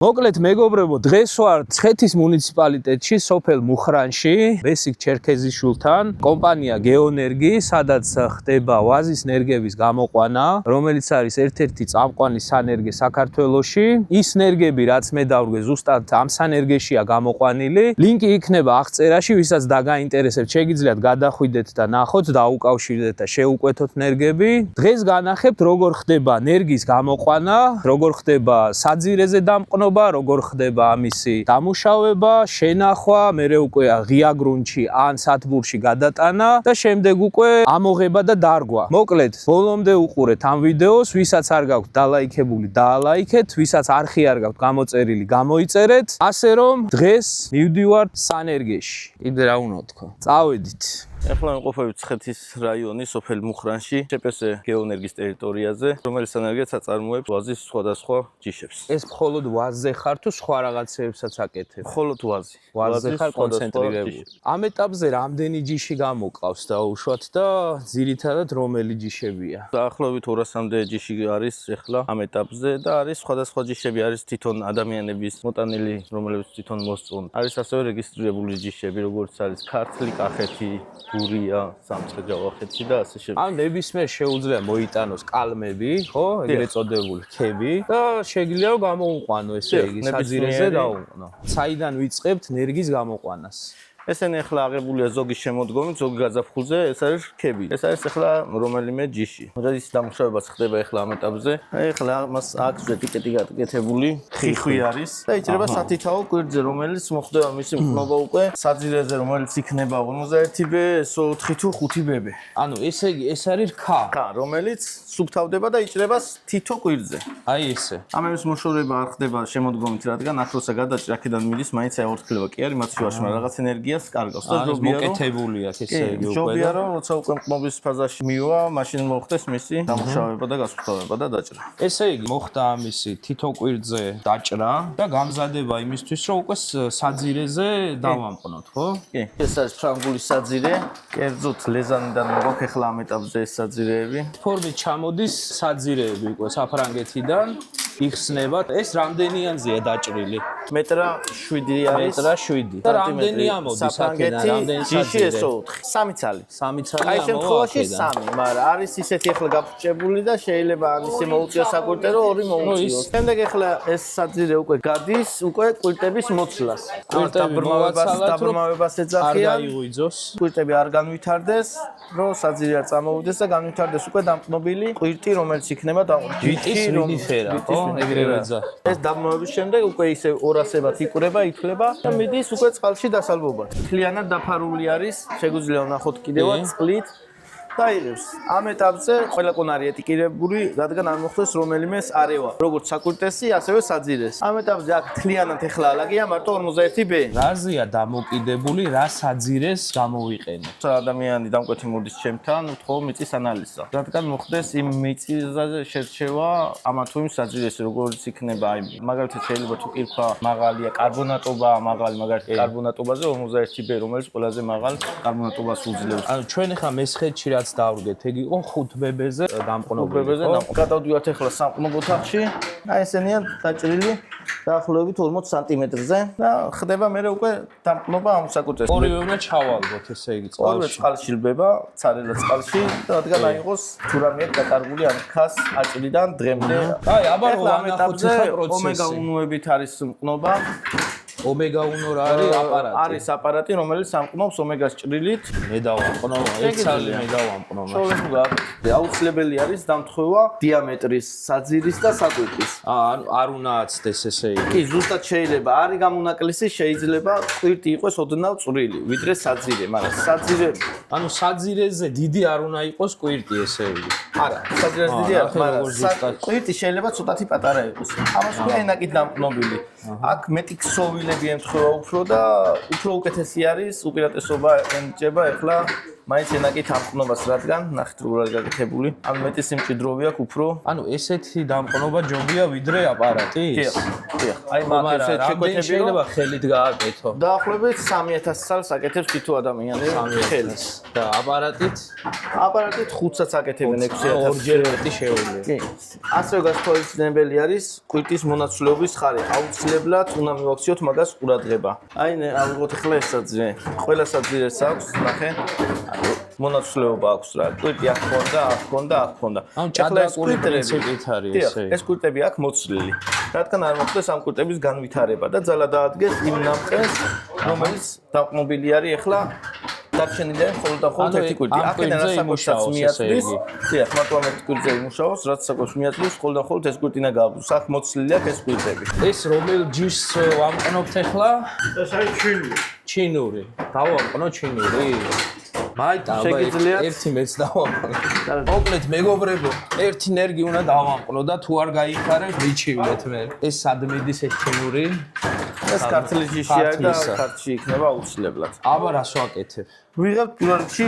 მოკლედ მეგობრებო, დღეს ვარ ცხეთის მუნიციპალიტეტში, სოფელ მუხრანში, ბესიკ ჩერქეზიშვილთან, კომპანია გეონერგი, სადაც ხდება ვაზის ნერგების გამოყვანა, რომელიც არის ერთ-ერთი წამყვანი სანერგე საქართველოში. ის ნერგები, რაც მე დავრგე, ზუსტად ამ სანერგეშია გამოყვანილი. ლინკი იქნება აღწერაში, ვისაც დაგაინტერესებთ, შეგიძლიათ გადახვიდეთ და ნახოთ, დაუკავშირდეთ და შეუკვეთოთ ნერგები. დღეს განახებთ, როგორ ხდება ნერგის გამოყვანა, როგორ ხდება საძირეზე დამყნობა, როგორ ხდება ამისი დამუშავება, შენახვა, მერე უკვე ღია გრუნტში ან სათბურში გადატანა და შემდეგ უკვე ამოღება და დარგვა. მოკლედ, ბოლომდე უყურეთ ამ ვიდეოს, ვისაც არ გაქვთ დალაიქებული, დაალაიქეთ, ვისაც არხი არ გაქვთ გამოწერილი, გამოიწერეთ, ასე რომ დღეს მივდივართ სანერგეში. კიდე რა უნდა თქვა? წავედით. ახლა ვიმყოფებით ცხეთის რაიონის სოფელ მუხრანში, ჭპს გეონერგის ტერიტორიაზე, რომელიც სანერგეც აწარმოებს ვაზის სხვადასხვა ჯიშებს. ეს მხოლოდ ვაზზე ხარ თუ სხვა რაღაცებსაც აკეთებ? მხოლოდ ვაზი. ვაზზე ხარ კონცენტრირებული. ამ ეტაპზე რამდენი ჯიში გამოყავს დაუშვათ და ძირითადად რომელი ჯიშებია? დაახლოებით 200-მდე ჯიში არის ახლა ამ ეტაპზე და არის სხვადასხვა ჯიშები, არის თვითონ ადამიანების მოტანილი, რომლებიც თვითონ მოსწონთ. არის ასევე რეგისტრირებული ჯიშები, როგორც არის ქართლი, კახეთი, გურია, სამცხე-ჯავახეთი და ასე შემდეგ. ან ნებისმიერ შეუძლია მოიტანოს კალმები, ხო, ეგრეთ წოდებული ქები და შეგვიძლია გამოუყვანო ესე იგი საძირეზე დაუყნო. საიდან ვიწყებთ ნერგის გამოყვანას? ესენი ახლა აღებულია ზოგი შემოდგომით, ზოგი გაზაფხულზე, ეს არის რქები. ეს არის ახლა რომელიმე ჯიში. როდის დამუშავებაც ხდება ახლა ამ ეტაპზე. ახლა მას აქვს ეტიკეტი გაკეთებული, ხიხვი არის და იჭრება სათითაო კვირტზე, რომელიც მოხდება მისი მყნობა უკვე საძირეზე, რომელიც იქნება 51B, SO4 თუ 5B. ანუ ესე იგი ეს არის რქა. ხა, რომელიც სუფთავდება და იჭრება თითო კვირტზე. აი ესე. ამის მოშორება არ ხდება შემოდგომით, რადგან ახლოსა გადაჭრა, აქედან მიდის, მაინც აორთქლება კი არის მათ შუაში, მაგრამ რაღაც ენერგიას კარგავს და ჯობია რომ მოკეთებული აქვს ესე იგი უკვე. ჯობია რომ როცა უკვე მყნობის ფაზაში მივა, მაშინ მოხდეს მისი დამუშავება და გასუფთავება და დაჭრა. ესე იგი მოხდა ამისი თითო კვირტზე დაჭრა და გამზადება იმისთვის რომ უკვე საძირეზე დავამყნოთ, ხო? კი. ეს არის ფრანგული საძირე, კერძოდ ლეზანიდან მოგვაქვს ახლა ამ ეტაპზე ეს საძირეები. ფორმით ჩამოდის საძირეები უკვე საფრანგეთიდან. იხსნება. ეს რამდენიანზეა დაჭრილი? მეტრა 7 არის. მეტრა 7. და რამდენი ამოდის აქედან? რამდენი ჯიში საძირე? SO4. 3 ცალი. 3 ცალი აი ამოვა შემთხვევაში აქედან. 3, მაგრამ არის ისეთი ახლა გაფრჩებული და შეიძლება ამისი მოუწიოს საკვირტე რომ 2 მოუწიოს. შემდეგ ახლა ეს საძირე უკვე გადის უკვე კვირტების მოცლას. დაბრმავებას ეძახიან. არ გაიღვიძოს. კვირტები არ განვითარდეს, რომ საძირე არ წამოვიდეს და განვითარდეს უკვე დამყნობილი კვირტი, რომელიც იქნება ჯიტის ვინიფერა, ხო? ეგრევე ძახ. ეს დამყნობის შემდეგ უკვე ისე 200-ებად იკვრება, ითვლება და მიდის უკვე წყალში დასალბობად. მთლიანად დაფარული არის, შეგვიძლია ვნახოთ კიდევაც წყლით. დაიღებს. ამ ეტაპზე ყველა კონარი ეტიკეტირებული, რადგან არ მოხდეს რომელიმეს არევა, როგორც საკვირტესი, ასევე საძირეს. ამ ეტაპზე აქ მთლიანად ახლა ალაგია მარტო 51B. რაზეა დამოკიდებული, რა საძირეს გამოვიყენო? ადამიანი დამკვეთი მოდის ჩემთან, ვთხოვ მიწის ანალიზსა. რადგან მოხდეს იმ მიწაზე შერჩევა ამა თუ იმ საძირესი, როგორც იქნება, აი მაგალითად შეიძლება თუ კირქვა მაღალია, კარბონატობა მაღალი, მაგალითად კარბონატობაზე 51B, რომელიც ყველაზე მაღალ კარბონატობას უძლებს. ანუ ჩვენ ახლა მესხეთში რაც დავრგეთ, ეგ იყო 5BB-ზე დამყნობები. გადავდივართ ახლა სამყნობო ოთახში. აი ესენია დაჭრილი დაახლოებით 40 სანტიმეტრზე და ხდება მე უკვე დამყნობა ამ საკუთრეს. ორივე უნდა ჩავალბოთ, ესე იგი წყალში. ორივე წყალში ლბება, ცარილა წყალში და რადგან არ იყოს თუ რამე დაკარგული ამ ხას აჭრიდან დღემდე. აი, აბა ამ ეტაპზე ომეგა უნოებით არის მყნობა. ომეგა უნო რა არის აპარატი? არის აპარატი, რომელიც ამყნობს ომეგას ჭრილით. მე დავამყნო, ეცალი მე დავამყნო. აუცილებელი არის დამთხევა დიამეტრის საძირის და საკვირტის. ანუ არ უნდა აცდეს ესე იგი. კი, ზუსტად შეიძლება არის გამონაკლისი, შეიძლება კვირტი იყოს ოდნავ წვრილი, ვიდრე საძირე, მაგრამ საძირე, ანუ საძირეზე დიდი არ უნდა იყოს კვირტი ესე იგი. არა, საძირეზე დიდი არ, მაგრამ კვირტი შეიძლება ცოტათი პატარა იყოს. ამას უკვე ენაკით დამყნობილი. აქ მეტი ქსოვილები ემთხვევა უფრო და უფრო უკეთესი არის უპირატესობა ენიჭება ახლა მაინც ენაკით ამყნობას, რადგან ნახეთ როგორ არის გაკეთებული. ანუ მეტი სიმჭიდროვე აქვს უფრო. ანუ ესეთი დამყნობა ჯობია ვიდრე აპარატი? დიახ. აი მაგ ესე შეკვეთები შეიძლება ხელით გააკეთო. დაახლოებით 3000 წელს აკეთებს თითო ადამიანი ხელით. და აპარატით აპარატით 5-საც აკეთებენ 6000. ორჯერ მეტი შეუძლია. კი. ასევე გასწორებელი არის კვირტის მონაცვლეობის ხარი. აუცილებლად უნდა მივაქციოთ მაგას ყურადღება. აი ავიღოთ ახლა ეს საძირე. ყველა საძირეს აქვს, ნახე. მონაცვლეობა აქვს რა. კვირტი აქ ხონდა, აქ ხონდა, აქ ხონდა. ანუ ჭადრაკული პრინციპით არის ესე. ეს კვირტები აქ მოცლილი. რადგან არ მოხდეს ამ კვირტების განვითარება და ძალა დაადგეს იმ ნამყენს, რომელიც დაყნობილი არის ახლა დარჩენილია მხოლოდ და მხოლოდ ერთი კვირტი. აქედან ასაკოსაც მიაწვის. დიახ, მარტო ამ ერთი კვირტზე იმუშაოს, რაც საკოს მიაწვის, მხოლოდ და მხოლოდ ეს კვირტი უნდა გააბოს. აქ მოცლილი აქვს ეს კვირტები. ეს რომელ ჯიშს ვამყნობთ ახლა? ეს არის ჩინური. ჩინური. დავამყნო ჩინური. მაიტა შეგიძლიათ ერთი მეც დავამყნო. მოკლედ მეგობრებო, ერთი ნერგი უნდა დავამყნო და თუ არ გაიხარებ, მიჩივლეთ მე. ეს სადმედის ეს ჩინური. ეს ქართლის ჯიშია და ქართლში იქნება აუცილებლად. აბა რას ვაკეთებ? ვიღებთ პირველ რიგში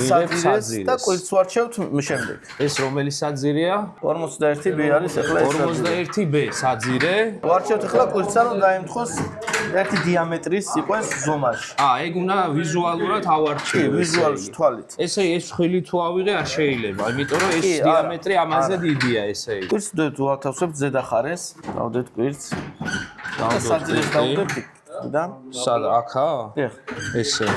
საძირეს და კვირტს ვარჩევთ შემდეგ. ეს რომელი საძირეა? 51B არის ახლა ეს 51B საძირე. ვარჩევთ ახლა კვირტსა რომ დაემთხოს ერთი დიამეტრის იყოს ზომაში. ეგ უნდა ვიზუალურად ავარჩიო. ვიზუალურში თვალით. ესე ეს ხილი თუ ავიღე არ შეიძლება, იმიტომ რომ ეს დიამეტრი ამაზე დიდია ესე იგი. კვირტს დავთავსებთ ზედა ხარეს, დავდეთ კვირტს. და საძირეს დავდეთ და სად აქა? დიახ. ესე.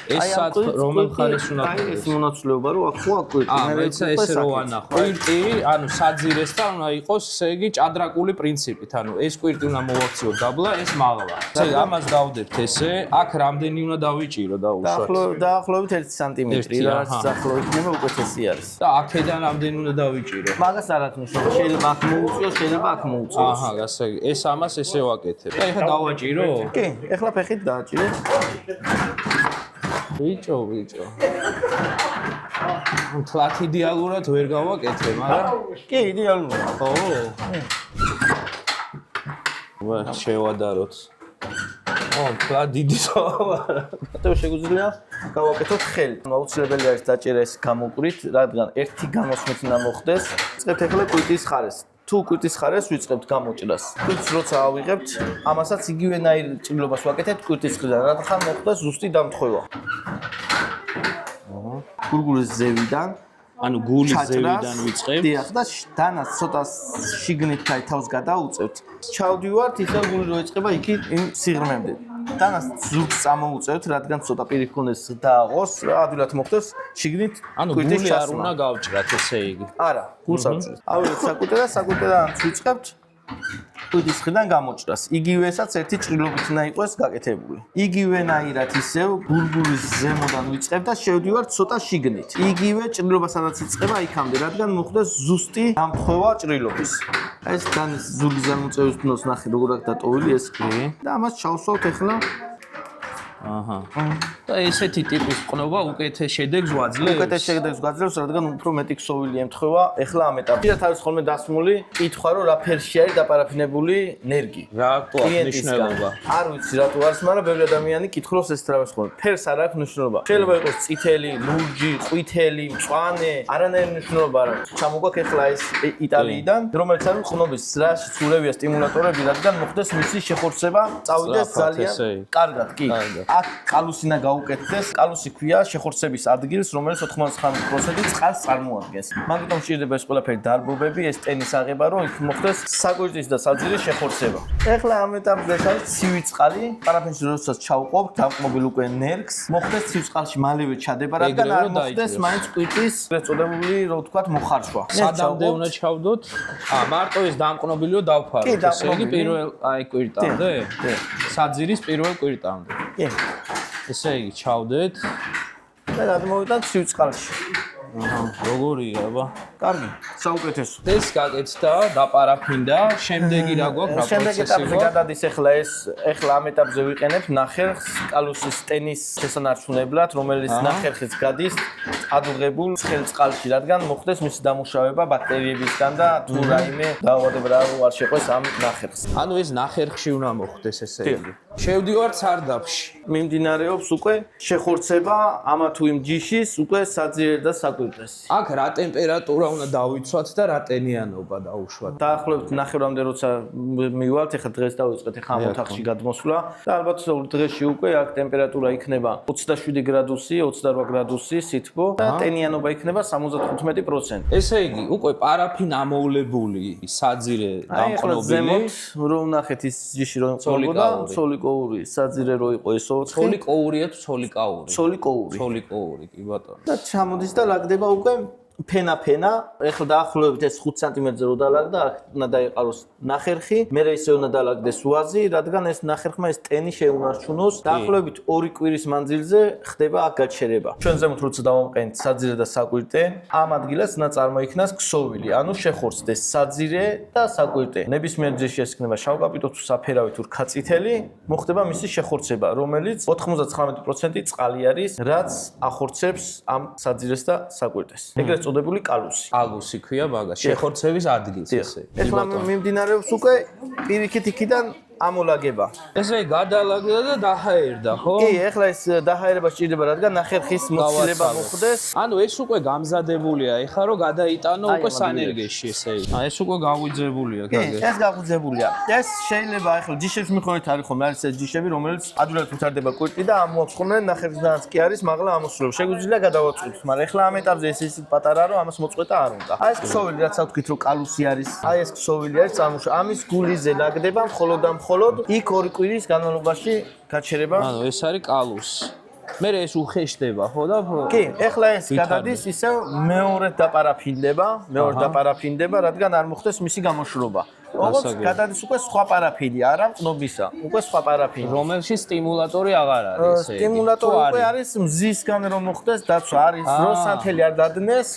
ეს სად რომელ ხარეს უნდა აი ეს მონაცვლეობა რომ აქ ხო კვირტი მე მეცა ესე რო ანახო. კვირტი, ანუ საძირესთან უნდა იყოს ესე იგი ჭადრაკული პრინციპით, ანუ ეს კვირტი უნდა მოვაქციო დაბლა, ეს მაღლა. ესე ამას დავდებთ ესე, აქ რამდენი უნდა დავიჭირო და უშუალოდ. დაახლოებით 1 სანტიმეტრი, რაც დაახლოებით იქნება უკეთესი არის. და აქედან რამდენი უნდა დავიჭირო? მაგას არ აქვს ნიშნობა, შეიძლება აქ მოუწიოს, შეიძლება აქ მოუწიოს. აჰა, გასაგები. ეს ამას ესე ვაკეთებ. და ეხლა დავაჭირო? კი, ეხლა ფეხით დააჭირეთ. ბიჭო. თლათ იდეალურად ვერ გავაკეთე, მაგრამ კი, იდეალურია. ხო. შევადაროთ. თლათ დიდი ზომა. და შეგვიძლია გავაკეთოთ ხელით. აუცილებელი არის დაჭერა ეს გამოკვირით, რადგან ერთი გამოსმით უნდა მოხდეს. ვიწყებთ ახლა კვირტის ხარეს. თუ კვირტის ხარეს ვიწყებთ გამოჭრას. კვირტს როცა ავიღებთ, ამასაც იგივენაირ ჭრილობას ვაკეთებთ კვირტის მხრიდან, რადგან მოხდეს ზუსტი დამთხევა. გურგულის ზევიდან, ანუ გულის ზევიდან ვიწყებ. დიახ, და დანაც ცოტა შიგნით აი თავს გადაუწევთ. ჩავდივართ, ისე გული რო ეწყება იქ იმ სიღრმემდე. დანაც ზურგს წამოუწევთ, რადგან ცოტა პირი ქონდეს დააღოს, ადვილად მოხდეს შიგნით კვირტის გული არ ჩასვლა. უნდა გავჭრათ ესე იგი. არა, გულს ავჭრით. ავიღეთ საკუთე და საკუთედან ვიწყებთ კვირტის მხრიდან გამოჭრას. იგივესაც ერთი ჭრილობით უნდა იყოს გაკეთებული. იგივენაირად ისევ გურგულის ზემოდან ვიწყებ და შევდივართ ცოტა შიგნით. იგივე ჭრილობა სადაც იწყება იქამდე, რადგან მოხდეს ზუსტი დამთხევა ჭრილობის. ეს თან ზურგის გამოწევის დროს ნახე როგორ აქ დატოვილი ეს კი და ამას ჩავსვავთ ახლა. აჰა. და ესეთი ტიპის ყნობა უკეთეს შედეგს ვაძლევს. უკეთეს შედეგს ვაძლევს, რადგან უფრო მეტი ქსოვილი ემთხვევა ახლა ამ ეტაპში. და თავის ხოლმე დასმული კითხვა რომ რა ფერში არის დაპარაფინებული ნერგი. რატო აქვს მნიშვნელობა? არ ვიცი რატო არის, მაგრამ ბევრი ადამიანი კითხულობს ეს თრამეს ხოლმე. ფერს არ აქვს მნიშვნელობა. შეიძლება იყოს წითელი, ლურჯი, ყვითელი, მწვანე, არანაირი მნიშვნელობა არ აქვს. ჩამოგვაქვს ახლა ეს იტალიიდან, რომელიც არის ყნობის სრაში ცურევია სტიმულატორები, რადგან მოხდეს მისი შეხორცება, წავიდეს ძალიან კარგად, კი. აქ კალუსი უნდა გაუკეთდეს. კალუსი ქვია შეხორცების ადგილს, რომელიც 99% წყალს წარმოადგენს. მაგიტომ შეიძლება ეს ყველაფერი დარბობები, ეს ტენის აღება, რომ იქ მოხდეს საკვირტის და საძირის შეხორცება. ეხლა ამ ეტაპზე არის ცივი წყალი, პარაფინში როდესაც ჩავყოფ, დამკმობილ უკვე ნერგს, მოხდეს ცივ წყალში მალევე ჩადება, რადგან არ მოხდეს მაინც კვირტის წოდებული, რო ვთქვათ, მოხარშვა. სადამდე უნდა ჩავდოთ? მარტო ეს დამკნობილიო დავფაროთ. ესე იგი პირველ აი კვირტამდე? კი. საძირის პირველ კვირტამდე. კი. ესე იგი ჩავდეთ და გადმოვიდეთ ცივ წყალში. როგორია, აბა? კარგი, საუკეთესო. ეს გაკეთდა, დაპარაფინდა, შემდეგი რა გვაქვს, რა შემდეგ პროცესი ეტაპზე გვაქვს? გადადის ახლა ამ ეტაპზე ვიყენებთ ნახერხს კალუსის ტენის შესანარჩუნებლად, რომელიც ნახერხიც გადის ადუღებულ ცხელ წყალში, რადგან მოხდეს მისი დამუშავება ბაქტერიებისგან და თუ რაიმე დაავადება არ შეყვეს ამ ნახერხს. ანუ ეს ნახერხში უნდა მოხდეს ესე იგი. შევდივართ სარდაფში. მიმდინარეობს უკვე შეხორცება ამა თუ იმ ჯიშის უკვე საძირე და საკვირტესი. აქ რა ტემპერატურა უნდა დავიცვათ და რა ტენიანობა დაუშვათ. დაახლოებით ნახევრამდე როცა მივალთ, ეხლა დღეს დავიწყეთ ახლა ამ ოთახში გადმოსვლა და ალბათ დღეში უკვე აქ ტემპერატურა იქნება 27 გრადუსი, 28 გრადუსი სითბო და ტენიანობა იქნება 75%. ესე იგი, უკვე პარაფინ ამოვლებული საძირე დამყნობილი. რომ ნახეთ ის ჯიში რომ წოლოდა, ცოლიკოური საძირე რო იყო ეს ოცხი. ცოლიკოურია თუ ცოლიკაური? ცოლიკოური. ცოლიკოური, კი ბატონო. და ჩამოდის და ლაგდება უკვე ფენა. ეხლა დაახლოებით ეს 5 სანტიმეტრზე რო დალაგდა, აქ უნდა დაიყაროს ნახერხი, მერე ისე უნდა დალაგდეს ვაზი, რადგან ეს ნახერხმა ეს ტენი შეუნარჩუნოს. დაახლოებით 2 კვირის მანძილზე ხდება აქ გაჩერება. ჩვენ ზემოთ როცა დავამყენთ საძირე და საკვირტე, ამ ადგილას უნდა წარმოიქმნას ქსოვილი, ანუ შეხორცდეს საძირე და საკვირტე. ნებისმიერ ჯიში ეს იქნება შავკაპიტო თუ საფერავი თუ რქაწითელი, მოხდება მისი შეხორცება, რომელიც 99% წყალი არის, რაც ახორცებს ამ საძირეს და საკვირტეს. ეგრეთ წოდებული კალუსი. კალუსი ქვია მაგას, შეხორცების ადგილს ესე. ეხლა მიმდინარეობს უკვე პირიქით იქიდან ამოლაგება. ესე გადალაგდა და დაჰაერდა, ხო? კი, ეხლა ეს დაჰაერება სჭირდება, რადგან ნახერხის მოცილება მოხდეს. ანუ ეს უკვე გამზადებულია, ეხლა რომ გადაიტანო უკვე სანერგეში ესე იგი. ეს უკვე გაღვიძებულია, გაგე. ეს გაღვიძებულია. ეს შეიძლება ეხლა ჯიშებს მიხოვეთ არის ხომ, არის ეს ჯიშები, რომელიც ადვილად ვითარდება კვირტი და ამოაქვს ხოლმე ნახევრისგანაც კი არის, მაგრამ ამოსულებს. შეგვიძლია გადავაწყვეტოთ, მაგრამ ეხლა ამ ეტაპზე ეს ისე პატარაა, რომ ამას მოწყვეტა არ უნდა. აი ეს ქსოვილი, რაც ავთქვით, რომ კალუსი არის. აი ეს ქსოვილი არის, ამის გულიზე ლაგდება მხოლოდ იქ 2 კვირის განმავლობაში გაჩერება. ანუ ეს არის კალუსი. მე ეს უხეშდება, ხო და კი, ეხლა ეს გადადის ისევ მეორედ დაპარაფინდება, რადგან არ მოხდეს მისი გამოშრობა. როგორც გადადის უკვე სხვა პარაფინი, არა მყნობისა, უკვე სხვა პარაფინი. რომელშიც სტიმულატორი აღარ არის ესე იგი. სტიმულატორი უკვე არის მზისგან რომ მოხდეს დაცვა, არის როსანთელი არ დადნეს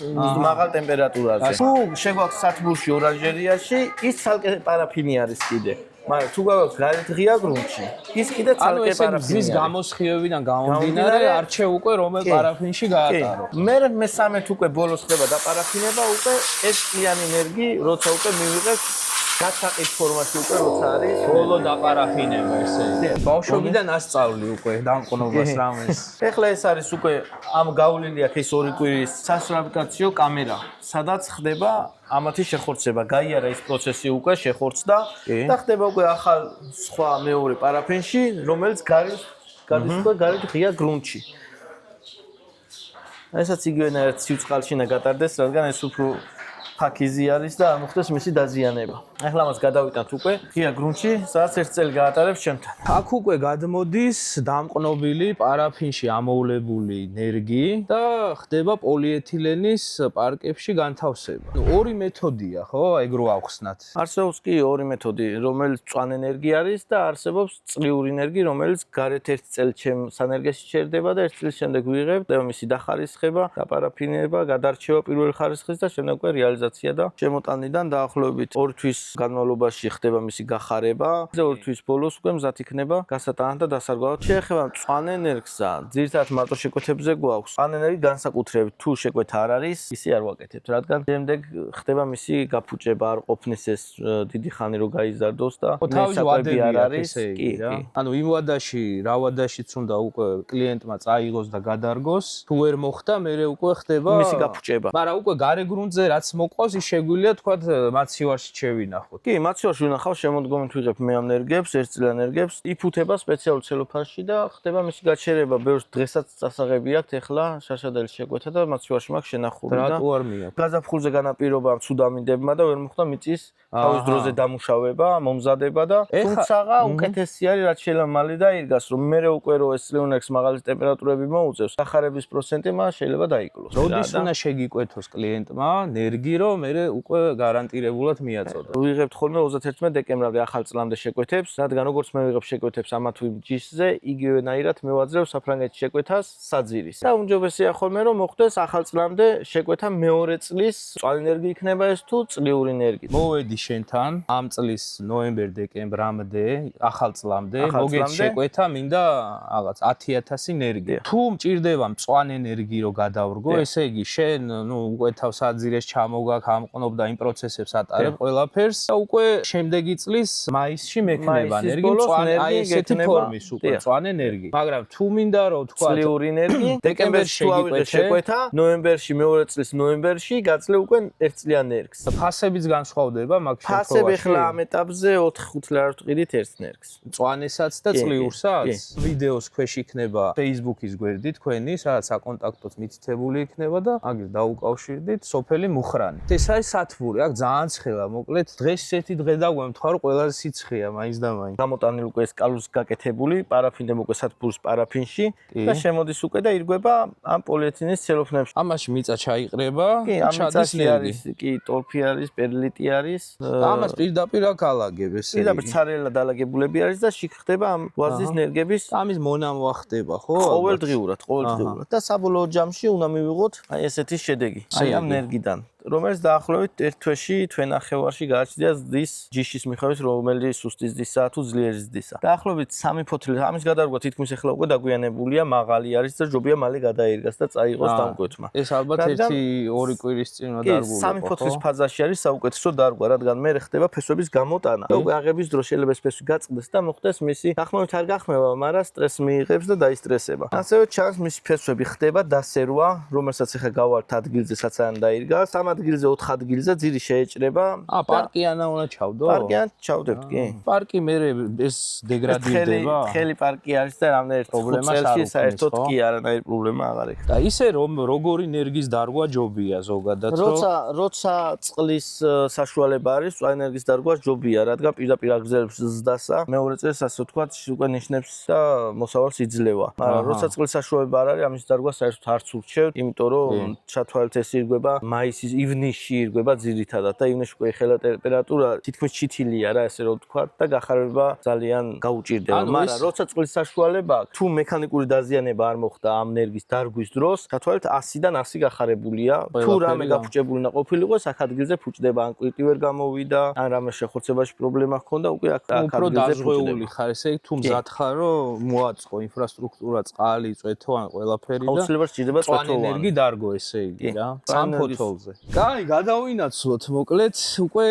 მაღალ ტემპერატურაზე. თუ შეგვაქვს სათბურში ორანჟერიაში, ის ცალკე პარაფინი არის კიდე. მაგრამ თუ გაქვს გარეთ ღია გრუნტში, ის კიდე ცალკე პარაფინია. მზის გამოსხივებიდან გამომდინარე არჩევ უკვე რომელ პარაფინში გაატარო. მე მესამეთ უკვე ბოლოს ხდება დაპარაფინება, უკვე ეს წლიანი ენერგი, როცა უკვე მივიღებს გასაყიდ ფორმაში უკვე როცა არის ბოლო დაპარაფინება ესე იგი. ბავშვობიდან ასწავლი უკვე დამყნობას რამეს. ეხლა ეს არის უკვე ამ გავლილი აქვს ეს 2 კვირის სასრაბტაციო კამერა, სადაც ხდება ამათი შეხორცება. გაიარა ეს პროცესი უკვე შეხორცდა და ხდება უკვე ახალ სხვა მეორე პარაფინში, რომელიც გადის უკვე გარეთ ღია გრუნტში. ესაც იგივენაირად სიუწყალში უნდა გატარდეს, რადგან ეს უფრო ფაქიზი არის და არ მოხდეს მისი დაზიანება. ახლა მას გადავიტანთ უკვე ღია გრუნტში, სადაც 1 წელი გაატარებს ჩემთან. აქ უკვე გადმოდის დამყნობილი პარაფინში ამოვლებული ნერგი და ხდება პოლიეთილენის პარკებში განთავსება. 2 მეთოდია, ხო, ეგ რო ავხსნათ. არსებობს კი 2 მეთოდი, რომელიც მწვანე ენერგი არის და არსებობს წლიური ენერგი, რომელიც გარეთ 1 წელი სანერგეში ჩერდება და 1 წლის შემდეგ ვიღებ და მისი დახარისხება, დაპარაფინება, გადარჩევა პირველი ხარისხის და შემდეგ უკვე რეალიზაცია და შემოტანიდან დაახლოებით 2 თვის განმავლობაში ხდება მისი გახარება. 2 თვის ბოლოს უკვე მზად იქნება გასატანად და დასარგვალად. შეეხება მწვანე ენერგსა, ძირითადად მარტო შეკვეთებზე გვაქვს. მწვანე ენერგი განსაკუთრებით თუ შეკვეთა არ არის, ისე არ ვაკეთებთ, რადგან შემდეგ ხდება მისი გაფუჭება, არ ყოფნის ეს დიდი ხანი რო გაიზარდოს და საკვები არ არის. კი. ანუ იმ ვადაში, რა ვადაშიც უნდა უკვე კლიენტმა წაიღოს და გადარგოს, თუ ვერ მოხდა, მერე უკვე ხდება მისი გაფუჭება. მაგრამ უკვე გარე გრუნტზე რაც მოყვავს, ის შეგვიძლია თქვათ მაცივარში შევინახოთ. კი, მაცივარში ვინახავ, შემოდგომით ვიღებ მე ამ ენერგიებს, 1 წლიან ენერგიებს, იფუთება სპეციალურ ცელოფანში და ხდება მისი გაჩერება. ბევრს დღესაც წასაღები აქვს, ეხლა შაშადელი შეკვეთა და მაცივარში მაქვს შენახული და რატო არ მიაქვს? გაზაფხულზე განაპირობა ცუდამინდებმა და ვერ მოხდა მიწის თავის დროზე დამუშავება, მომზადება და თუმცა უკეთესი არის, რაც შეიძლება მალე დაირგას, რომ მე უკვე რო ეს ლეონექს მაღალი ტემპერატურები მოუწევს, სახარების პროცენტი მას შეიძლება დაიკლოს. როდის უნდა შეგიკვეთოს კლიენტმა ნერგი, რომ მე უკვე გარანტირებულად მიაწოდოს? ვიღებთ ხოლმე 31 დეკემბრამდე ახალ წლამდე შეკვეთებს, რადგან როგორც მე ვიღებ შეკვეთებს ამა თუ იმ ჯიშზე, იგივენაირად მევაძრევ საფრანგეთის შეკვეთას საძირის. და უმჯობესია ხოლმე რომ მოხდეს ახალ წლამდე შეკვეთა მეორე წლის მწვანე ენერგი იქნება ეს თუ წლიური ენერგი. მოვედი შენთან ამ წლის ნოემბერ-დეკემბრამდე, ახალ წლამდე, მოგეთ შეკვეთა მინდა რაღაც 10000 ენერგია. თუ მჭირდება მწვანე ენერგი რო გადავრგო, ესე იგი შენ უკვე თავს აძირეს ჩამოგაქ ამყნობ და იმ პროცესებს ატარებ ყველაფერს და უკვე შემდეგი წლის მაისში მექნება ენერგი მწვანე აი ესეთი ფორმის უკვე მწვანე ენერგი. მაგრამ თუ მინდა რომ თქვა წლიური ენერგი დეკემბერში ავიღე შეკვეთა, ნოემბერში მეორე წლის ნოემბერში გაწლე უკვე ერთწლიან ენერგს. ფასებიც განსხვავდება მაგ შემთხვევაში. ფასები ახლა ამ ეტაპზე 4-5 ლარად ვყიდით ერთ ენერგს. მწვანესაც და წლიურსაც. ვიდეოს ქვეშ იქნება Facebook-ის გვერდი თქვენი, სადაც საკონტაქტოდ მითითებული იქნება და აგერ დაუკავშირდით სოფელი მუხრანი. ეს არის სათბური, აქ ძალიან ცხელა, მოკლედ დღეს ესეთი დღე დაგვემთხვა რომ ყველაზე სიცხეა მაინც და მაინც. გამოტანილი უკვე ეს კალუს გაკეთებული, პარაფინდება უკვე სათბურის პარაფინში და შემოდის უკვე და ირგვება ამ პოლიეთილენის ცელოფნებში. ამაში მიწა ჩაიყრება, ჩადის ნერგი. კი, ტორფი არის, პერლიტი არის. და ამას პირდაპირ აქ ალაგებ ესე. პირდაპირ ცარიელად ალაგებულები არის და შიგ ხდება ამ ვაზის ნერგების ამის მონამვა ხდება, ხო? ყოველდღიურად. და საბოლოო ჯამში უნდა მივიღოთ აი ესეთი შედეგი. აი ამ ნერგიდან. რომელიც დაახლოებით ერთ თვეში თვენახევარში გააჩნია ზდის ჯიშის მიხედვით, რომელიც სუსტი ზდისა თუ ძლიერი ზდისა. დაახლოებით 3 ფოთლი ამის გადარგვა თითქმის ახლა უკვე დაგვიანებულია, მაღალი არის და ჯობია მალე გადაირგას და წაიღოს დამკვეთმა. ეს ალბათ 1-2 კვირის წინ უნდა დარგულიყო. 3 ფოთლის ფაზაში არის საუკეთესო დარგვა, რადგან მე ხდება ფესვების გამოტანა. და უკვე აღების დროს შეიძლება ეს ფესვი გაწყდეს და მოხდეს მისი დახმარებით არ გახმება, მაგრამ სტრესს მიიღებს და დაისტრესება. ასევე ჩანს მისი ფესვები ხდება დასერვა, რომელსაც ახლა გავართ ადგილზე საცან დაირგას. ადგილზე 4 ადგილზე ძირი შეეჭრება. პარკიანა უნდა ჩავდო? პარკიან ჩავდებთ, კი. პარკი მე ეს დეგრადირდება. ხელი პარკი არის და რამდენიმე პრობლემა საერთოდ კი არანაირი პრობლემა აღარ აქვს. და ისე რომ როგორი ენერგიის დარგვა ჯობია ზოგადად რომ როცა წყლის საშუალება არის, მწვანე ენერგიის დარგვა ჯობია, რადგან პირდაპირ აგრძელებს ზრდასა. მეორე წელს ასე ვთქვათ, უკვე ნიშნებს და მოსავალს იძლევა. მაგრამ როცა წყლის საშუალება არ არის, ამის დარგვა საერთოდ არც ურჩევთ, იმიტომ რომ ჩათვალეთ ეს ირგვება მაისის ივნისში ირგვება ძირითადად და ივნისში უკვე ხელა ტემპერატურა თითქმის ჩითილია რა ესე რომ ვთქვათ და გახარება ძალიან გაუჭირდება. მაგრამ როცა წყლის საშუალება აქვს, თუ მექანიკური დაზიანება არ მოხდა ამ ენერგიის დარგვის დროს, ჩათვალეთ 100-დან 100 გახარებულია. თუ რამე გაფუჭებული უნდა ყოფილიყო, აქ ადგილზე ფუჭდება, ან კვირტი ვერ გამოვიდა, ან რამე შეხორცებაში პრობლემა ჰქონდა, უკვე აქ ადგილზე დაზღვეული ხარ, ესე იგი თუ მზად ხარ, რომ მოაწყო ინფრასტრუქტურა, წყალი, წვეთო, ან ყველაფერი და აუცილებლად სჭირდება წვეთო ენერგი დარგო, ესე იგი რა, სამ ფოთოლზე. კაი, გადავინაცვლოთ, მოკლედ, უკვე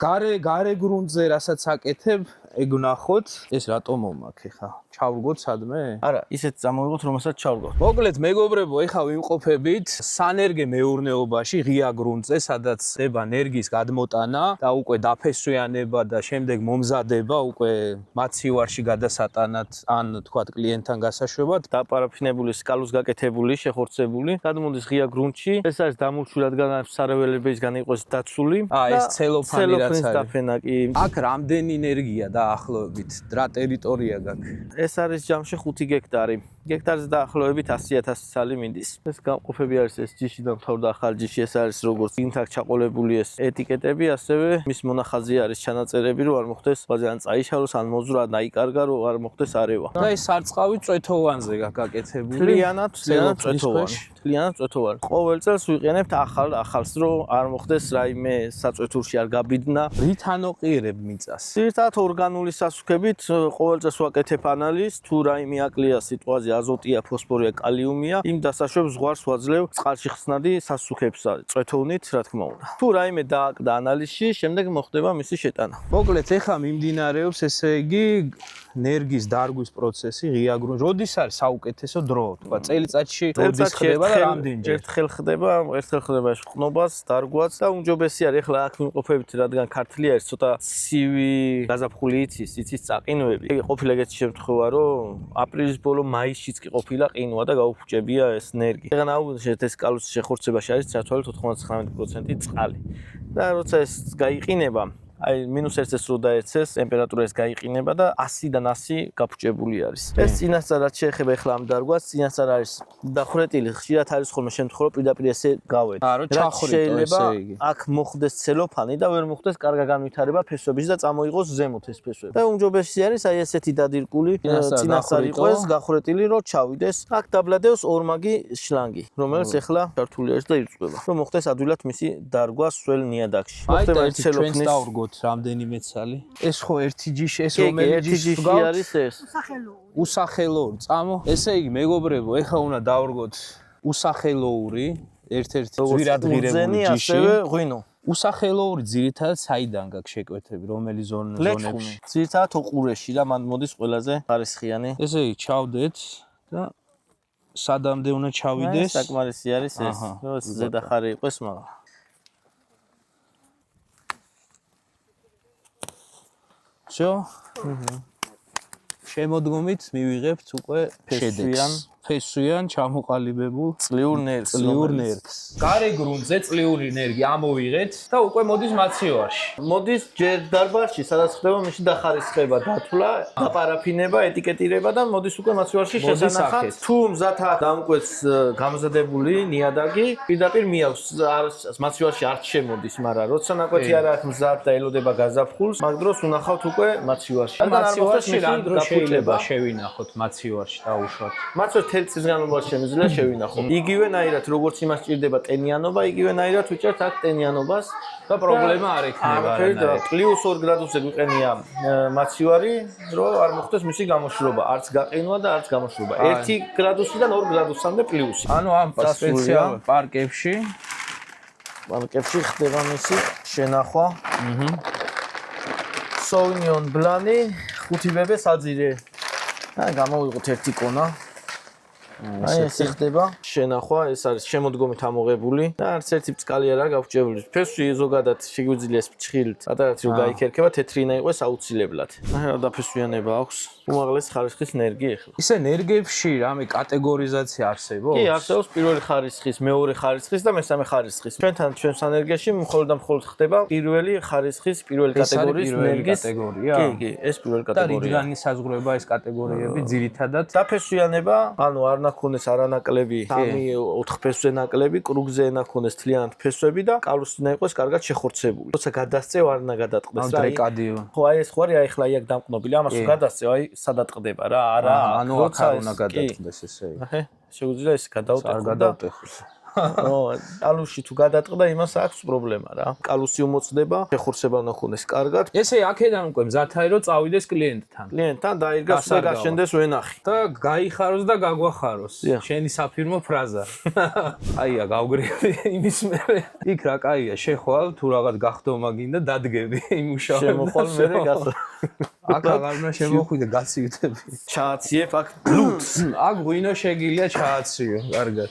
გარე გრუნტზე რასაც აკეთებ, ეგ ვნახოთ. ეს რატო მომაქ ხა? ჩავრგოთ სადმე? არა, ისეთ წამოვიღოთ, რომელსაც ჩავრგოთ. მოკლედ, მეგობრებო, ეხა ვიმყოფებით სანერგე მეურნეობაში, ღია გრუნტზე, სადაც ხდება ენერგიის გადმოტანა და უკვე დაფესვიანება და შემდეგ მომზადება უკვე მაცივარში გადასატანად, ან თქვათ კლიენტთან გასაშვებად, დაპარაფინებული სკალუს გაკეთებული, შეხორცებული, გადმოდის ღია გრუნტში. ეს არის დამულჩული, რადგან სარეველებისგან იყოს დაცული. ეს ცელოფანი რაც არის. დაფენა კი. აქ რამდენი ენერგია დაახლოებით რა ტერიტორია გაქვს? ეს არის ჯამში 5 გექტარი. გექტარზე დაახლოებით 100,000 ცალი მინდის. ეს გამყოფები არის ეს ჯიში და მთავრდა ახალ ჯიში, ეს არის როგორც ინთაკ ჩაყოლებული ეს ეტიკეტები, ასევე მის მონახაზი არის ჩანაწერები, რომ არ მოხდეს ბაზე ან წაიშალოს, ან მოზრა, ან აიკარგა, რომ არ მოხდეს არევა. და ეს სარწყავი წვეთოვანზე გაკეთებული. მთლიანად წვეთოვანი. მთლიანად წვეთოვანი. ყოველ წელს ვიყენებთ ახალს, რომ არ მოხდეს რაიმე საწვეთურში არ გაბიდნა. რით ანოყიერებ მიწას? ძირითადად ორგანული სასუქებით ყოველ წელს ვაკეთებ ანალიზს, თუ რაიმე აკლია სიტუაცია აზოტია, ფოსფორია, კალიუმია, იმ დასაშვებს ზღვარს ვაძლევ წყალში ხსნადი სასუქებს წვეთოვნით, რა თქმა უნდა. თუ რაიმე დააკდა ანალიზში, შემდეგ მოხდება მისი შეტანა. მოკლედ, ეხლა მიმდინარეობს, ესე იგი, ენერგიის დარგვის პროცესი ღია გრუნტში. როდის არის საუკეთესო დრო? თქვა, წელიწადში როდის ხდება და რამდენჯერ? ერთხელ ხდება ეს ყნობას, დარგვაც და უმჯობესი არის ეხლა აქ ვიმყოფებით, რადგან ქართლი არის, ცოტა სივი გაზაფხული იცის წაყინვები. ეგ ყოფილა ეგეთი შემთხვევა, რომ აპრილის ბოლო მაისშიც კი ყოფილა ყინვა და გაუფუჭებია ეს ენერგი. ეგან აუცილებლად ეს კალუს შეხორცებაში არის ჩათვალეთ 99% წყალი. და როცა ეს გაიყინება აი -1-ს რო დაეცეს, ტემპერატურა ეს გაიყინება და 100-დან 100 გაფუჭებული არის. ეს წინასწარ რაც შეეხება ახლა ამ დარგვას, წინასწარ არის დახვრეტილი, ხშირად არის ხოლმე შემთხვევა, რომ პირდაპირ ესე გავედი. რომ ჩახრიტო ესე იგი. აქ მოხდეს ცელოფანი და ვერ მოხდეს კარგა განვითარება ფესვების და წამოიღოს ზემოთ ეს ფესვები. და უმჯობესი არის აი ესეთი დადირკული წინასწარ იყოს გახვრეტილი, რომ ჩავიდეს. აქ დაბლადევს ორმაგი შლანგი, რომელიც ახლა ჩართული არის და ირწყვება. რომ მოხდეს ადვილად მისი დარგვა სველ ნიადაგში. მოხდება ერთი ჩვენს დავრგოთ რამდენიმე ცალი. ეს ხო ერთი ჯიში, ეს რომელი ჯიში არის ეს? უსახელოური. წამო. ესე იგი, მეგობრებო, ეხლა უნდა დავრგოთ უსახელოური, ერთ-ერთი ძვირადღირებული ჯიში. ასევე ღვინო. უსახელოური ძირითადად საიდან გაქვს შეკვეთები, რომელი ზონებში? ძირითადად ოყურეში და მან მოდის ყველაზე ხარისხიანი. ესე იგი, ჩავდეთ და სადამდე უნდა ჩავიდეს? საკმარისი არის ეს, რომ ზედა ხარი იყოს, მაგრამ всё. შემოდგომით მივიღებთ უკვე ფესვიან ჩამოყალიბებულ წლიურ ნერგს. გარე გრუნტზე წლიური ნერგი ამოვიღეთ და უკვე მოდის მაცივარში. მოდის ჯერ დარბაზში, სადაც ხდება მისი დახარისხება, დათვლა, დაპარაფინება, ეტიკეტირება და მოდის უკვე მაცივარში შესანახად. თუ მზად აქვს დამკვეთს გამზადებული ნიადაგი, პირდაპირ მიაქვს, მაცივარში არ შემოდის, მაგრამ როცა ნაკვეთი არ აქვს მზად და ელოდება გაზაფხულს, მაგ დროს უნახავთ უკვე მაცივარში. მაცივარში რა დრო შეიძლება შევინახოთ მაცივარში დაუშვათ. მაცივარში წელს განმავლობაში შემიძლია შევინახოთ. იგივენაირად როგორც იმას ჭირდება ტენიანობა, იგივენაირად ვიჭერთ აქ ტენიანობას და პრობლემა არ ექნება. +2 გრადუსზე გვიყენია მაცივარი, რომ არ მოხდეს მისი გამოშრობა, არც გაყინვა და არც გამოშრობა. 1 გრადუსიდან 2 გრადუსამდე პლუსი. ანუ ამ სპეციალურ პარკებში ხდება მისი შენახვა. Sauvignon Blanc-ი 5 ბებე საძირე. და გამოვიღოთ 1 კონა. აი ეს ხდება შენახვა, ეს არის შემოდგომით ამოღებული და არც ერთი ბწკალი არა გავჭებული. ფესვი ზოგადად შეგვიძლია ფრჩხილით, პატარაც რო გაიქერქება, თეთრინა იყოს აუცილებლად. აი დაფესვიანება აქვს. უმაღლესი ხარისხის ნერგი ახლა. ისე ნერგებში რამე კატეგორიზაცია არსებობს? კი, არსებობს პირველი ხარისხის, მეორე ხარისხის და მესამე ხარისხის. ჩვენს ენერგიაში მხოლოდ და მხოლოდ ხდება პირველი ხარისხის, პირველი კატეგორიის ნერგის კატეგორია. კი, ეს პირველი კატეგორია. და რიგანი საზღვრება ეს კატეგორიები ძირითადად? დაფესვიანება, ანუ არ ნაქონდეს არანაკლები, 3-4 ფესვზე ნაკლები, კრუგზე ნაქონდეს თლიანად ფესვები და კალუსინა იყოს კარგად შეხორცებული. როცა გადასწევ არ უნდა გადატყდეს რა. ხო, აი ეს ხوارი, აი ახლა იქ დამკნობილი, ამას რო გადასწევ, აი სადად ყდება რა, არა, ანუ აქ არ უნდა გადატყდეს ესე. აჰე, შეგვიძლია ეს გადავტეხო და გადავტეხო. კალუსი თუ გადატყდა, იმას აქვს პრობლემა რა. კალუსი უმოწდება, შეხორცება უნდა ქონდეს კარგად. ესე აქედან უკვე მზად არის რომ წავიდეს კლიენტთან. კლიენტთან დაირგას და გაშენდეს ვენახი. და გაიხაროს და გაგვახაროს. შენი საფირმო ფრაზა. აია, გავგრევი იმის მერე. იქ რა კაია, შეხვალ თუ რაღაც გახდომა გინდა დადგები იმუშავებ. შემოხვალ მერე გასა. აქ აღარ უნდა შემოხვიდე, გაცივდები. ჩააციებ აქ ბლუს. აქ ღვინო შეგიძლია ჩააციო, კარგად.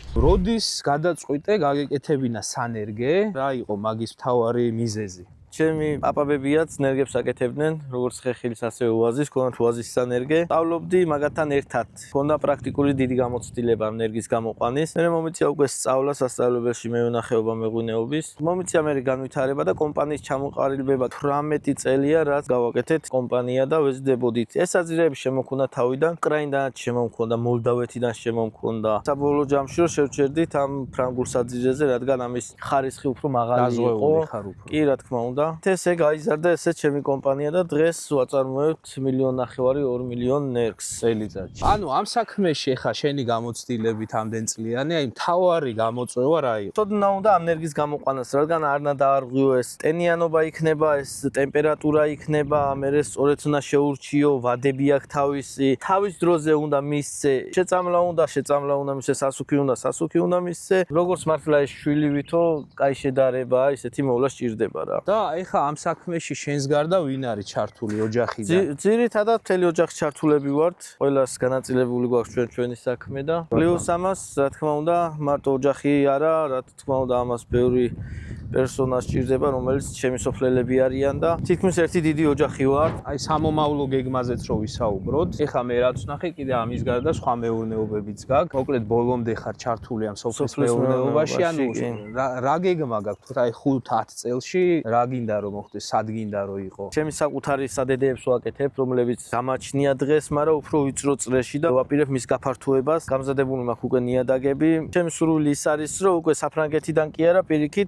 როდის გადაწყვიტე გაგეკეთებინა სანერგე? რა იყო მაგის მთავარი მიზეზი? ჩემი პაპაბებიაც ნერგებს აკეთებდნენ, როგორც ხეხილის ასევე უაზის, ქონდათ უაზის სანერგე. სწავლობდი მაგათთან ერთად. ქონდა პრაქტიკული დიდი გამოცდილება ნერგის გამოყვანის. მე მომიწია უკვე სწავლა სასწავლებელში მეუნახეობა მეღვინეობის. მომიწია მე განვითარება და კომპანიის ჩამოყალიბება 18 წელია, რაც გავაკეთეთ კომპანია და ვეზდებოდით. ეს საძირეები შემოქონდა თავიდან, უკრაინიდან შემომქონდა, მოლდავეთიდან შემომქონდა. საბოლოო ჯამში რომ შევჩერდით ამ ფრანგულ საძირეზე, რადგან ამის ხარისხი უფრო მაღალი იყო. კი, რა თქმა უნდა. ესე გაიზარდა ესე ჩემი კომპანია და დღეს ვაწარმოებთ 1.5 მილიონი 2 მილიონ ნერგს წელიწადში. ანუ ამ საქმეში ხა შენი გამოცდილებით ამდენ წლიანი, აი მთავარი გამოწვევა რა იყო? თოდნა უნდა ამ ნერგის გამოყვანას, რადგან არ უნდა დაარღვიოს ტენიანობა იქნება, ეს ტემპერატურა იქნება, მერე სწორედ უნდა შეურჩიო, ვადები აქვს თავისი, თავის დროზე უნდა მისცე, შეწამლა უნდა მისცე, სასუქი უნდა მისცე. როგორც მართლა ეს შვილი ვითო, კაი შედარება, ისეთი მოვლა სჭირდება რა. და ეხა ამ საქმეში შენს გარდა ვინ არის ჩართული ოჯახიდან? ძირითადად მთელი ოჯახი ჩართულები ვართ. ყველას განაწილებული გვაქვს ჩვენი საქმე და პლუს ამას, რა თქმა უნდა, მარტო ოჯახი არა, რა თქმა უნდა, ამას ბევრი პერსონა სჭირდება, რომელიც ჩემი სოფლელები არიან და თითქმის ერთი დიდი ოჯახი ვარ. აი სამომავლო გეგმაზეც რო ვისაუბროთ, ეხა მე რაც ვნახე, კიდე ამის გარდა სხვა მეურნეობებიც გაქვს. მოკლედ ბოლომდე ხარ ჩართული ამ სოფლის მეურნეობაში, ანუ რა გეგმა გაქვს? აი 5-10 წელში რა გინდა რომ მოხდეს, სად გინდა რომ იყო? ჩემი საკუთარი სადედეებს ვაკეთებ, რომლებიც გამაჩნია დღეს, მაგრამ უფრო ვიწრო წრეში და ვაპირებ მის გაფართოებას. გამზადებული მაქვს უკვე ნიადაგები. ჩემი სურვილი ის არის, რომ უკვე საფრანგეთიდან კი არა, პირიქით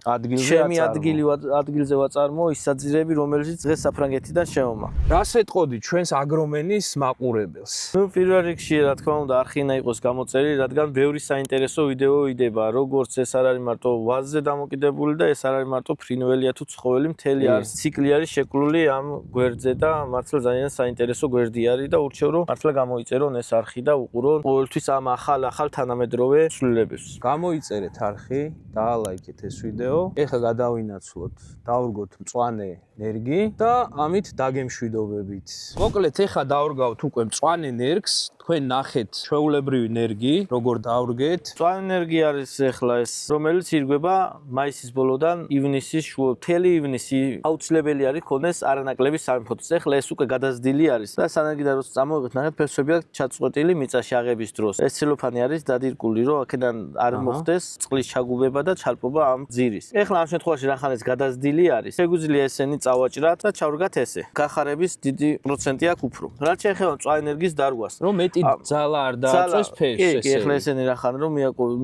ჩემი ადგილზე ვაწარმოო ის საძირები, რომელიც დღეს საფრანგეთიდან შემომა. რას ეტყოდი ჩვენს აგრომენის მაყურებელს? ნუ პირველ რიგში რა თქმა უნდა არხინა იყოს გამოწერილი, რადგან ბევრი საინტერესო ვიდეო იდება, როგორც ეს არ არის მარტო ვაზზე დამოკიდებული და ეს არ არის მარტო ფრინველია თუ ცხოველი, მთელი ციკლი არის შეკლული ამ გვერდზე და მართლა ძალიან საინტერესო გვერდი არის და ურჩევ რომ მართლა გამოიწერონ ეს არხი და უყურონ ყოველთვის ამ ახალ თანამედროვე ცვლილებებს. გამოიწერეთ არხი, დაალაიქეთ ეს ვიდეო. ეხლა გადავინაცვლოთ, დავურგოთ მწვანე ნერგი და ამით დაგემშვიდობებით. მოკლედ ეხლა დავურგავთ უკვე მწვანე ნერგს. თქვენ ნახეთ ჩვეულებრივი ნერგი, როგორ დავურგეთ. მწვანე ნერგი არის ეხლა ეს, რომელიც ირგვება მაისის ბოლოდან ივნისის შუა. მთელი ივნისი აუცილებელი არის ქონდეს არანაკლები სამფოთს. ეხლა ეს უკვე გადაზრდილი არის და სანაგიდან როცა წამოვიღეთ, ნახეთ ფესვები აქვს ჩაწყვეტილი მიწაში აღების დროს. ეს ცელოფანი არის დადირკული, რომ აქედან არ მოხდეს წყლის ჩაგუბება და ჩალპობა ამ ძირის. ეხლა ამ შემთხვევაში რახანაც გადაზრდილი არის, შეგვიძლია ესენი წავაჭრათ და ჩავრგათ ესე. გახარების დიდი პროცენტი აქვს უფრო. რაც შეეხება მწვანე ნერგის დარგვას, რომ მეტი ძალა არ დააწვეს ფერს ესე. კი, ეხლა ესენი რახან რომ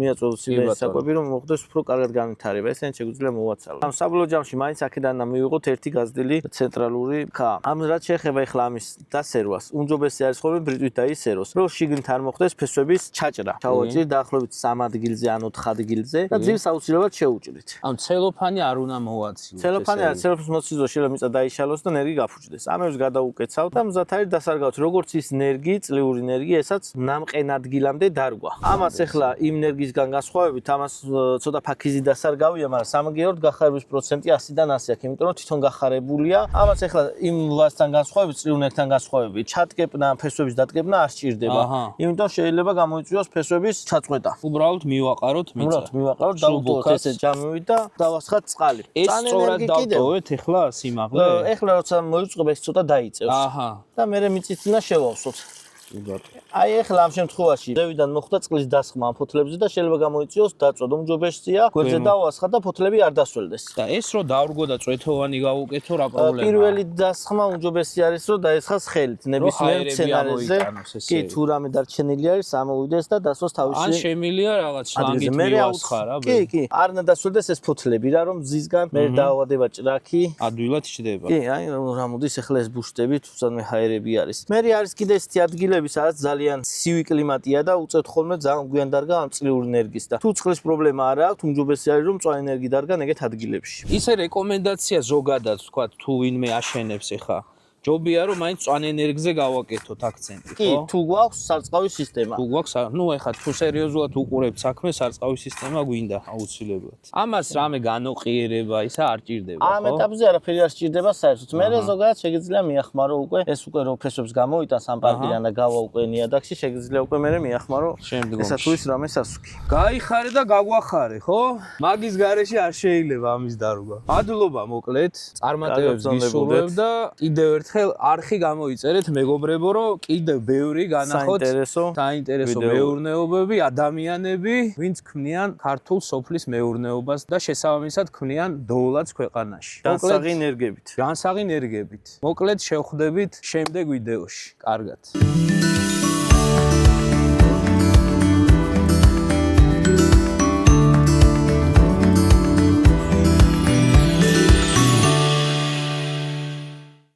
მიაწვევს საკვები, რომ მოხდეს უფრო კარგად განვითარება. ესენი შეგვიძლია მოვაცალოთ. ამ საბოლოო ჯამში მაინც აქედან მივიღოთ ერთი გაზრდილი ცენტრალური ქა. ამ რაც შეეხება ეხლა ამის დასერვას, უმჯობესი არის ხოლმე ბრიტვით დაისეროს, რომ შიგნით არ მოხდეს ფესვების ჩაჭრა. ჩავაჭრით დაახლოებით 3 ადგილზე ან 4 ადგილზე და ძირს აუცილებლად შევუჭრით. ამ ცელოფანი არ უნდა მოვაციოთ. ცელოფანი არის, ცელოფნის მოცვისას შეიძლება მიწა დაიშალოს და ნერგი გაფუჭდეს. ამებს გადაუკეცავთ და მზად არის დასარგავთ, როგორც ის ნერგი, წლიური ნერგი, ესაც ნამყენ ადგილამდე დარგვა. ამას ეხლა იმ ნერგისგან განსხვავებით, ამას ცოტა ფაქიზი დასარგავია, მაგრამ სამაგიეროდ გახარების პროცენტი 100-დან 100 აქვს, იმიტომ რომ თვითონ გახარებულია. ამას ეხლა იმ ვაზთან განსხვავებით, წლიური ნერგთან განსხვავებით, ჩატკეპნა, ფესვების დატკეპნა არ სჭირდება. იმიტომ შეიძლება გამოიწვიოს ფესვების ჩაწყვეტა. უბრალოდ მივაყაროთ მიწა. უბრალოდ მივაყაროთ, დავუტოვოთ ესე ჯამივით და დავასხათ წყალი. ეს სწორად დავტოვეთ ეხლა სიმაღლე? ეხლა როცა მოიწყება ეს ცოტა დაიწევს. და მე მიწით უნდა შევავსოთ. აი ეხლა ამ შემთხვევაში ზევიდან მოხდა წყლის დასხმა ამ ფოთლებზე და შეიძლება გამოიწვიოს დაწვა. უმჯობესია გვერდზე დავასხა და ფოთლები არ დასველდეს. და ეს რო დავრგო და წვეთოვანი გავუკეთო რა პრობლემაა? პირველი დასხმა უმჯობესი არის რომ დაესხას ხელით ნებისმიერ მცენარეზე. კი, თუ რამე დარჩენილი არის, ამოვიდეს და დასვას თავისი. ან შემილია რაღაც შლანგით მივასხა რა. კი, არ უნდა დასველდეს ეს ფოთლები რა, რომ მზისგან მე დაავადება ჭრაქი. ადვილად ჩდება. კი, აი რა მოდის ეხლა ეს ბუშტები თუცადმე ჰაერები არის. მე არის კიდე ესეთი ადგილები, სადაც ძალიან ცივი კლიმატია და უწევთ ხოლმე ძალიან გვიან დარგა ამ წლიური ნერგის და თუ წყლის პრობლემა არ აქვს, უმჯობესი არის რომ მწვანე ნერგი დარგა ეგეთ ადგილებში. ისე რეკომენდაცია ზოგადად თქვა თუ ვინმე აშენებს ეხა ჯობია რომ მაინც მწვანე ნერგზე გავაკეთოთ აქცენტი, ხო? კი, თუ გვაქვს სარწყავი სისტემა. თუ გვაქვს, ნუ ეხა თუ სერიოზულად უყურებთ საქმეს, სარწყავი სისტემა გვინდა აუცილებლად. ამას რამე განოყიერება ისა არ ჭირდება, ხო? ამ ეტაპზე არაფერი არ სჭირდება საერთოდ. მე ზოგადად შეგიძლია მიახმარო უკვე ეს უკვე რო ფესვებს გამოიტანს ამ პარკიდან და გავა უკვე ნიადაგში, შეგიძლია უკვე მე მიახმარო ესა თუ ის რამე სასუქი. გაიხარე და გაგვახარე, ხო? მაგის გარეშე არ შეიძლება ამის დარგვა. მადლობა მოკლედ, წარმატებებს გისურვებ და კიდევ ერთხელ არხი გამოიწერეთ, მეგობრებო, რომ კიდევ ბევრი განახოთ საინტერესო მეურნეობები, ადამიანები, ვინც ქმნიან ქართულ სოფლის მეურნეობას და შესაბამისად ქმნიან დოულადს ქვეყანაში. განსაღი ნერგებით. მოკლედ შევხვდებით შემდეგ ვიდეოში. კარგად.